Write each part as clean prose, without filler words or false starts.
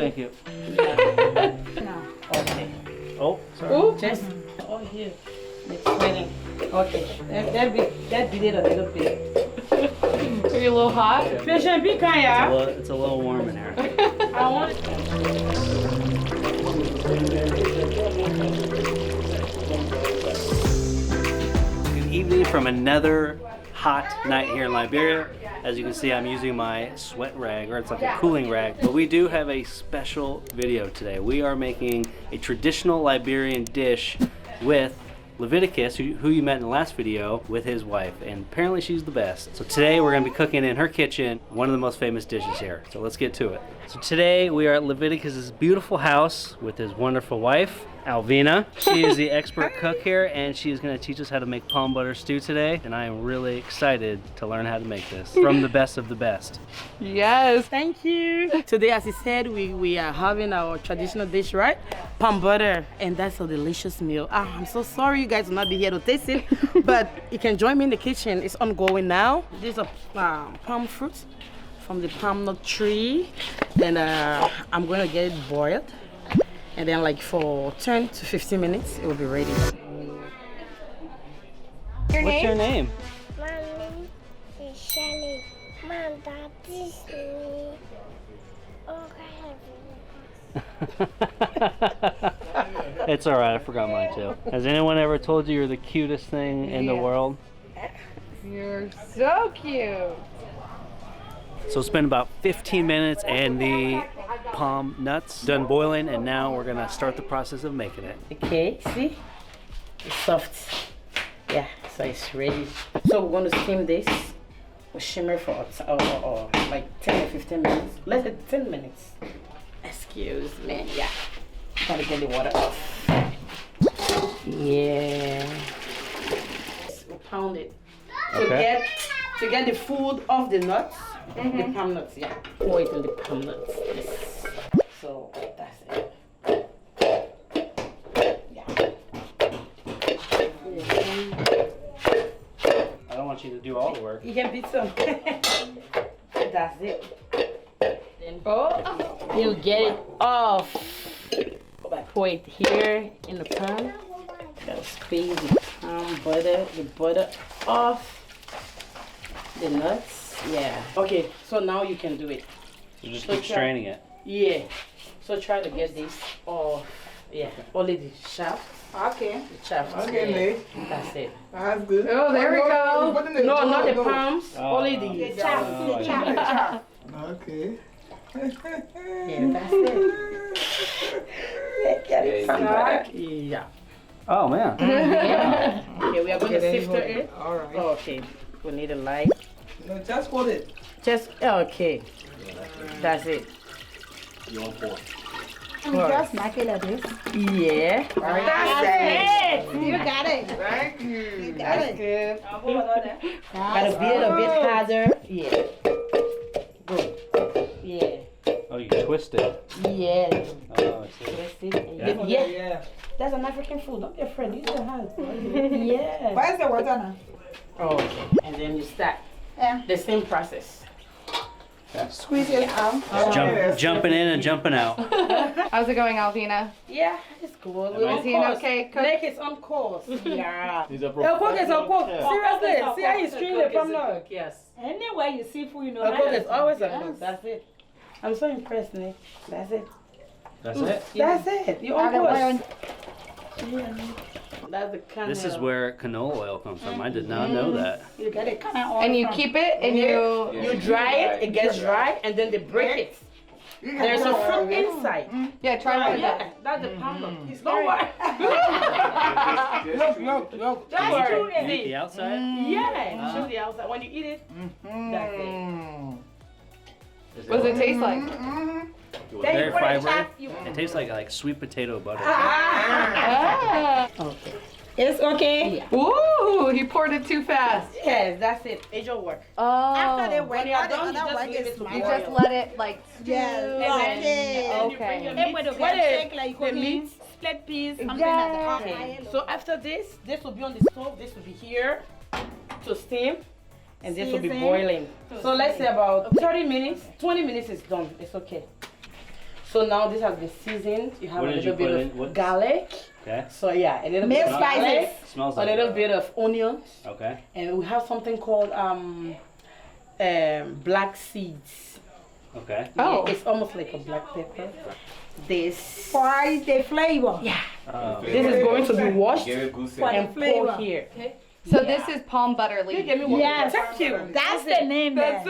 thank you. No. Okay. Oh, sorry. Ooh. Just here. It's sweating. Okay. That be it a little bit. Are you a little hot? Patient, be kind, yeah. It's a little warm in here. I want Good evening from another hot night here in Liberia. As you can see, I'm using my sweat rag, or it's like a cooling rag. But we do have a special video today. We are making a traditional Liberian dish with Leviticus, who you met in the last video, with his wife, and apparently she's the best. So today we're going to be cooking in her kitchen one of the most famous dishes here. So let's get to it. So today we are at Leviticus's beautiful house with his wonderful wife, Alvina. She is the expert cook here, and she is going to teach us how to make palm butter stew today, and I am really excited to learn how to make this from the best of the best. Yes. Thank you. Today, as he said, we are having our traditional dish, right? Palm butter, and that's a delicious meal. I'm so sorry you guys will not be here to taste it, but you can join me in the kitchen. It's ongoing now. These are palm fruits from the palm nut tree, and I'm going to get it boiled. And then like for 10 to 15 minutes, it will be ready. What's your name? My name is Shelly. My dad is me. It's alright, I forgot mine too. Has anyone ever told you you're the cutest thing in the world? You're so cute. So it's been about 15 minutes and the palm nuts done boiling, and now we're gonna start the process of making it. Okay, see? It's soft. Yeah, so it's ready. So we're going to steam this. We'll shimmer for like 10 or 15 minutes. Let's say 10 minutes. Excuse me, yeah. Gotta get the water off. Yeah. We'll pound it. Okay. To get the food off the nuts, the palm nuts, yeah. Pour it in the palm nuts, yes. So that's it. Yeah. I don't want you to do all the work. You can beat some. That's it. Then Oh. you'll get it off. Pour it here in the pan. Gotta squeeze the palm butter, off the nuts. Yeah. Okay, so now you can do it. You just So keep straining it. Yeah. So try to get this off. Yeah. Only the shaft. Okay. The shaft. Okay, yeah. Nate. That's it. That's good. Oh, there we go. No, not the palms. Only the shaft. Oh, The shaft. Okay. Yeah, that's it. Get it from back. Yeah. Oh man. Yeah. Okay, we are going to Okay, sift then it. all right. Okay. We need a light. No, just hold it. Just okay. That's it. And just smack it like this. Yeah. That's it. You got it. Thank you. You got it. Good. Gotta be a little bit harder. Yeah. Good. Yeah. Oh, you twist it. Yeah. Oh, I see. Twist it. And Yeah. yeah. Yeah. That's an African food. Don't be afraid. Use your hands. Yeah. Where's the water now? Okay. And then you start Yeah. the same process. Squeeze it out. Jumping in and jumping out. How's it going, Alvina? Yeah, it's good. Is he an okay cook? Make it on course. Yeah. He's a The cook is a cook. Seriously, see how you string the palm nut? Yes. Anywhere you see food, you know. A cook is always a cook. That's it. I'm so impressed, Nick. That's it. That's it? That's it. You on course. That's the kind This is where canola oil comes from. I did not know that. you get it kind of And you keep it and you dry it. It gets dry, and then they break it. There's a fruit inside. yeah, try one of Yeah, that. that's the palm nut. Don't worry. Look. Don't worry. Eat the outside? Yeah, show the outside. When you eat it, that's it. What does it taste like? Then Very you put it in fibrous. chop, you- It tastes like sweet potato butter. Ah. Okay. It's okay. Yeah. Ooh, he poured it too fast. Yes, that's it. It's your work. Oh. After they When wet, you are all the done, you other just work leave is it to You boil. just let it like stew. Yes, and okay. then, You bring your okay. meat. When you What get is steak, like the cooking, meat? Split peas. Something Yeah. like that. Okay. So after this will be on the stove. This will be here to steam. And this will be Season. boiling. So let's say about 30 minutes. 20 minutes is done. It's okay. So now this has been seasoned. You have What a did you little put bit in? of What- garlic. Okay. So yeah, a little Mixed bit of garlic, spices. Smells a like little bit of onions, Okay. and we have something called black seeds. Okay. Oh. Yeah, it's almost like a black pepper. This For the flavor. yeah, Oh. this is going to be washed For and the flavor. poured here. So this is palm butter leaf. Give me one. Yes. Thank you. That's the name there.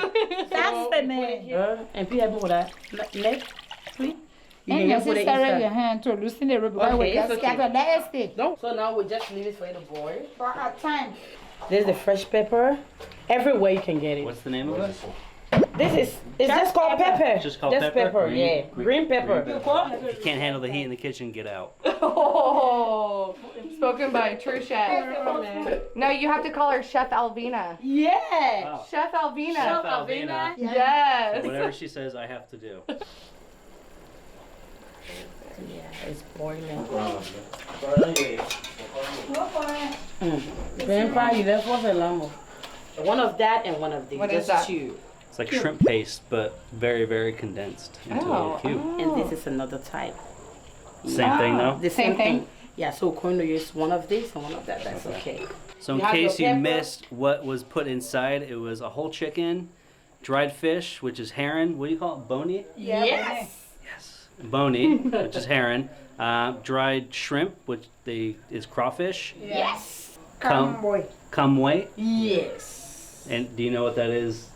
That's the name. And please help me with that. Neck, please. You And can just put it necessary your inside. hand to loosen the rope because Okay, we it's just okay. scatter that stick. No. So now we just leave it for it to boil. For a time. There's the fresh pepper. Everywhere you can get it. What's the name of it? This is it's just called pepper. It's just called pepper? Green- yeah. Green pepper. If you can't handle the heat in the kitchen, get out. Oh, spoken by a true chef. No, you have to call her Chef Alvina. Yeah. Wow. Chef Alvina. Chef Alvina. Yes. Whatever she says, I have to do. Yeah, it's boiling. Grandpa, you left us a lamb. One of that and one of these. What just is that? two. It's like shrimp paste, but very, very condensed into a little cube. And this is another type. Same thing, though. The Same thing? Yeah, so we're going to use one of these and one of that. That's okay. So in You have case your you pepper. missed what was put inside, it was a whole chicken, dried fish, which is heron. What do you call it? Bony? Yes. Yes. Bony, which is heron. Dried shrimp, which is crawfish. Yes. Come wait. Yes. And do you know what that is?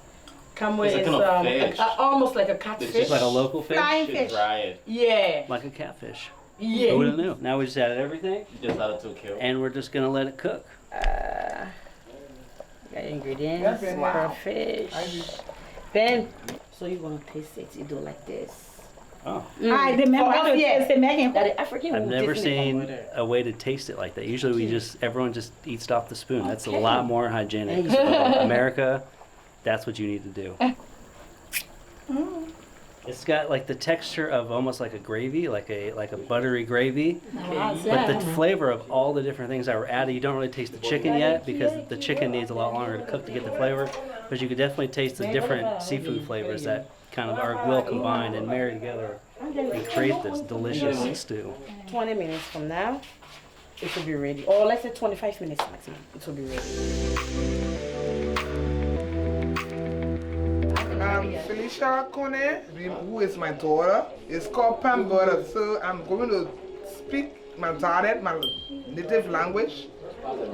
Camway It's a is kind of fish. almost like a catfish. It's like a local fish? Flying Should fish. dry it. Yeah. Like a catfish. Who Yeah. would have knew? Now we just added everything, Just add it to kill. and we're just gonna let it cook. Got ingredients. Wow. Fish. Ben. So you're gonna taste it. You do like this. Oh. I remember For us, to yeah. taste the making. That the African I've will never taste it seen like butter. a way to taste it like that. Usually everyone just eats it off the spoon. That's a Okay. lot more hygienic. Hey. So America, that's what you need to do. It's got like the texture of almost like a gravy, like a buttery gravy. But the flavor of all the different things that were added, you don't really taste the chicken yet because the chicken needs a lot longer to cook to get the flavor. But you could definitely taste the different seafood flavors that kind of are well combined and married together and create this delicious stew. 20 minutes from now, it will be ready. Or let's say 25 minutes maximum, it will be ready. Felicia Kone, who is my daughter, is called Pam Butter. So I'm going to speak my dialect, my native language.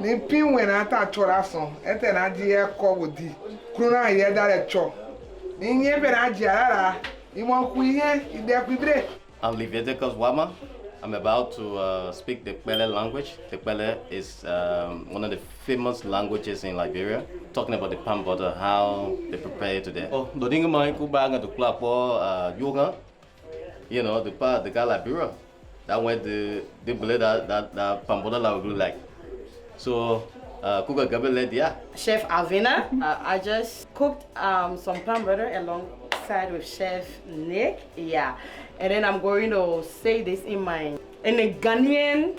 Ni pin when I ta chola son, ete na di e ko wodi. Krona ye da le cho. Ni nye be na di ara, I won ku ihe, I de ku bre. I'm Leviticus Wama. I'm about to speak the Kpele language. The Kpele is one of the famous languages in Liberia. Talking about the palm butter, how they prepare it today. Oh, the thing about Kuba and the Klapo yoga, you know, the guy Liberia. That way the believe that palm butter will look like. So, Kuga Gabele, yeah. Chef Alvina, I just cooked some palm butter alongside with Chef Nick. Yeah. And then I'm going to say this in the Ghanaian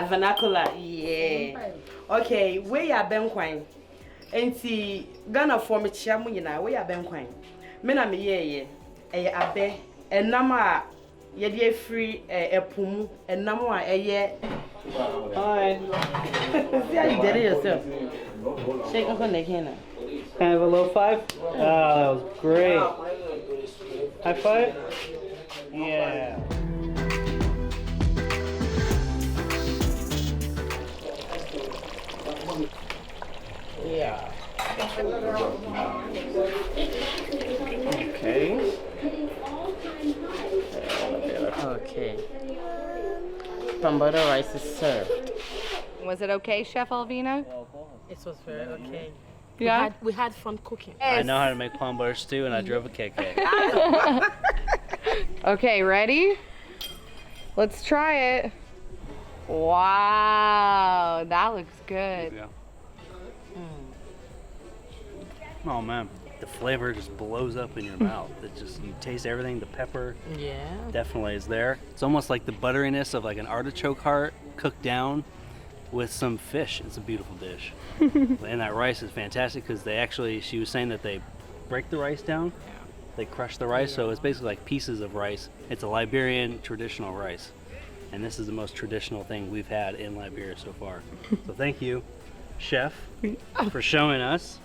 vernacular. Yeah. Okay, where ya ben kwine? Enti Ghana for me chia mu nyina where ya ben kwine? Me na me ye abe enam a ye de free epumu enam a eye. Hi. See how you did it yourself. Shake Uncle Nick here. Kind of a low five? Oh, that was great. High five? Yeah. Yeah. Okay. Okay. Palm butter rice is served. Was it okay, Chef Alvina? It was very okay. Yeah. We had fun cooking. I know how to make palm butter stew, and I drove a KK. Okay, ready? Let's try it. Wow, that looks good. Yeah. Oh man, the flavor just blows up in your mouth. It just, you taste everything. The pepper Yeah. definitely is there. It's almost like the butteriness of like an artichoke heart cooked down with some fish. It's a beautiful dish. And that rice is fantastic because she was saying that they break the rice down. They crush the rice, so it's basically like pieces of rice. It's a Liberian traditional rice. And this is the most traditional thing we've had in Liberia so far. So thank you, Chef, for showing us.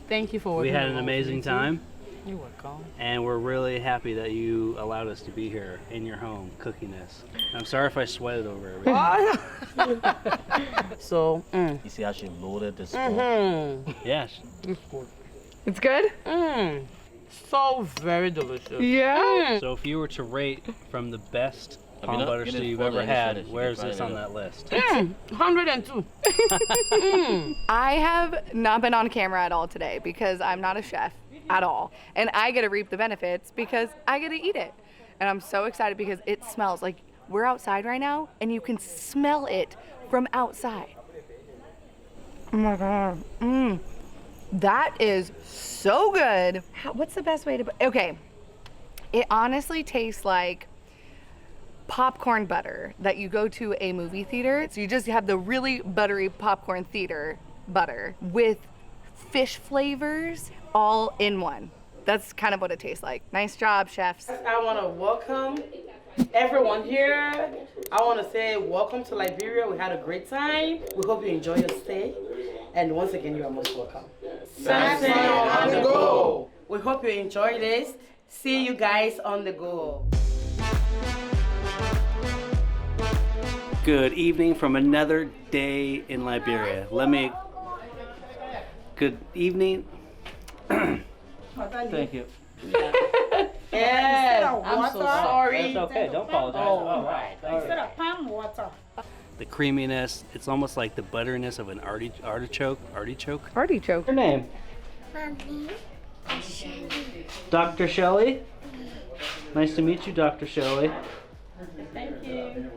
Thank you for We working had an along with amazing me, too. time. You're welcome. And we're really happy that you allowed us to be here in your home cooking this. I'm sorry if I sweated over everything. So, You see how she loaded the spoon? Yeah. It's good? so very delicious. Yeah. So if you were to rate from the best palm not butter getting stew you've full ever and you had, finish, you where's can this try on it that list? 102. I have not been on camera at all today because I'm not a chef at all. And I get to reap the benefits because I get to eat it. And I'm so excited because it smells like we're outside right now and you can smell it from outside. Oh my God. That is so good. What's the best way to, okay. It honestly tastes like popcorn butter that you go to a movie theater. So you just have the really buttery popcorn theater butter with fish flavors all in one. That's kind of what it tastes like. Nice job, chefs. I want to welcome everyone here. I want to say welcome to Liberia. We had a great time. We hope you enjoy your stay. And once again, you are most welcome. Sunset on the go. We hope you enjoy this. See you guys on the go. Good evening from another day in Liberia. Good evening. Thank you. Yeah, I'm so sorry. It's okay, don't apologize. All right. Instead of palm water. The creaminess, it's almost like the butteriness of an artichoke. Artichoke? Artichoke. Your name? Mommy, Shelly. Dr. Shelley? Nice to meet you, Dr. Shelley. Thank you.